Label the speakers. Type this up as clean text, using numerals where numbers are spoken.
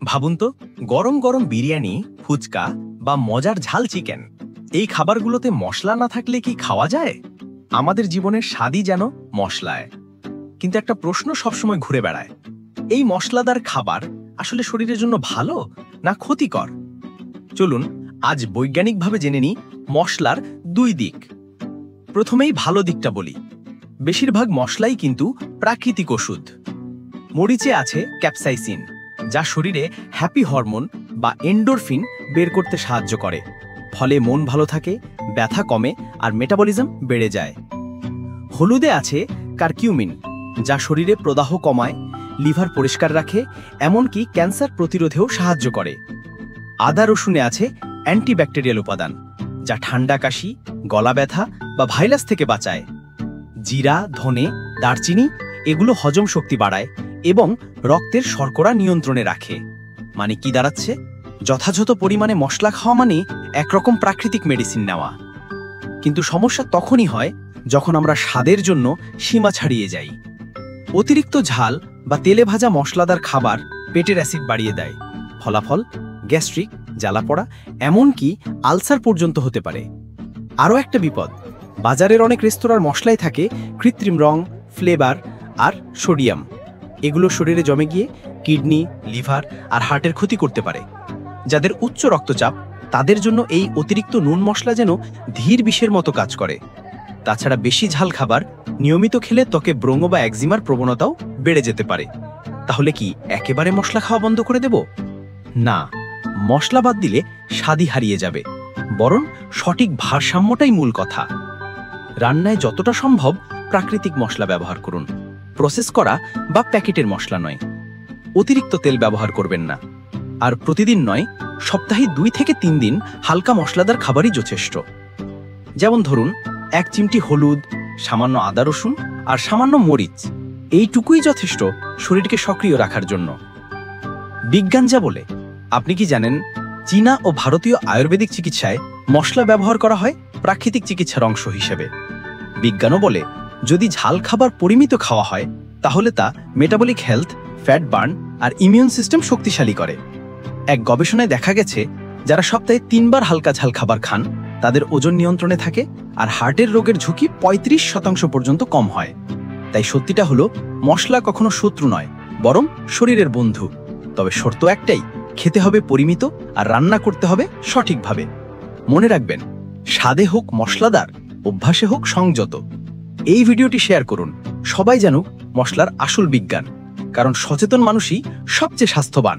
Speaker 1: ভাবুন তো, গরম গরম বিরিয়ানি, ফুচকা বা মজার ঝাল চিকেন, এই খাবারগুলোতে মশলা না থাকলে কি খাওয়া যায়? আমাদের জীবনের স্বাদই যেন মশলায়। কিন্তু একটা প্রশ্ন সবসময় ঘুরে বেড়ায়, এই মশলাদার খাবার আসলে শরীরের জন্য ভালো না ক্ষতিকর? চলুন আজ বৈজ্ঞানিকভাবে জেনে নিই মশলার দুই দিক। প্রথমেই ভালো দিকটা বলি। বেশিরভাগ মশলাই কিন্তু প্রাকৃতিক ওষুধ। মরিচে আছে ক্যাপসাইসিন, যা শরীরে হ্যাপি হরমোন বা এন্ডোরফিন বের করতে সাহায্য করে। ফলে মন ভালো থাকে, ব্যথা কমে আর মেটাবলিজম বেড়ে যায়। হলুদে আছে কারকিউমিন, যা শরীরে প্রদাহ কমায়, লিভার পরিষ্কার রাখে, এমনকি ক্যান্সার প্রতিরোধেও সাহায্য করে। আদা রসুনে আছে অ্যান্টিব্যাকটেরিয়াল উপাদান, যা ঠান্ডা কাশি, গলা ব্যথা বা ভাইরাস থেকে বাঁচায়। জিরা, ধনে, দারচিনি এগুলো হজম শক্তি বাড়ায় এবং রক্তের শর্করা নিয়ন্ত্রণে রাখে। মানে কি দাঁড়াচ্ছে? যথাযথ পরিমাণে মশলা খাওয়া মানে একরকম প্রাকৃতিক মেডিসিন নেওয়া। কিন্তু সমস্যা তখনই হয় যখন আমরা স্বাদের জন্য সীমা ছাড়িয়ে যাই। অতিরিক্ত ঝাল বা তেলে ভাজা মশলাদার খাবার পেটের অ্যাসিড বাড়িয়ে দেয়। ফলাফল গ্যাস্ট্রিক, জ্বালাপোড়া, এমনকি আলসার পর্যন্ত হতে পারে। আরও একটা বিপদ, বাজারের অনেক রেস্তোরাঁর মশলায় থাকে কৃত্রিম রং, ফ্লেভার আর সোডিয়াম। এগুলো শরীরে জমে গিয়ে কিডনি, লিভার আর হার্টের ক্ষতি করতে পারে। যাদের উচ্চ রক্তচাপ, তাদের জন্য এই অতিরিক্ত নুন মশলা যেন ধীর বিষের মতো কাজ করে। তাছাড়া বেশি ঝাল খাবার নিয়মিত খেলে ত্বকে ব্রণ বা একজিমার প্রবণতাও বেড়ে যেতে পারে। তাহলে কি একেবারে মশলা খাওয়া বন্ধ করে দেব? না, মশলা বাদ দিলে স্বাদই হারিয়ে যাবে। বরং সঠিক ভারসাম্যটাই মূল কথা। রান্নায় যতটা সম্ভব প্রাকৃতিক মশলা ব্যবহার করুন, প্রসেস করা বা প্যাকেটের মশলা নয়। অতিরিক্ত তেল ব্যবহার করবেন না। আর প্রতিদিন নয়, সপ্তাহে 2 থেকে 3 দিন হালকা মশলাদার খাবারই যথেষ্ট। যেমন ধরুন 1 চিমটি হলুদ, সামান্য আদা রসুন আর সামান্য মরিচ, এইটুকুই যথেষ্ট শরীরকে সক্রিয় রাখার জন্য। বিজ্ঞান যা বলে, আপনি কি জানেন চীনা ও ভারতীয় আয়ুর্বেদিক চিকিৎসায় মশলা ব্যবহার করা হয় প্রাকৃতিক চিকিৎসার অংশ হিসেবে। বিজ্ঞানও বলে, যদি ঝাল খাবার পরিমিত খাওয়া হয় তাহলে তা মেটাবলিক হেলথ, ফ্যাট বার্ন আর ইমিউন সিস্টেম শক্তিশালী করে। এক গবেষণায় দেখা গেছে, যারা সপ্তাহে 3 বার হালকা ঝাল খাবার খান তাদের ওজন নিয়ন্ত্রণে থাকে আর হার্টের রোগের ঝুঁকি 35% পর্যন্ত কম হয়। তাই সত্যিটা হলো, মশলা কখনো শত্রু নয়, বরং শরীরের বন্ধু। তবে শর্ত একটাই, খেতে হবে পরিমিত আর রান্না করতে হবে সঠিকভাবে। মনে রাখবেন, স্বাদে হোক মশলাদার, অভ্যাসে হোক সংযত। এই ভিডিওটি শেয়ার করুন, সবাই জানুক মশলার আসল বিজ্ঞান, কারণ সচেতন মানুষই সবচেয়ে স্বাস্থ্যবান।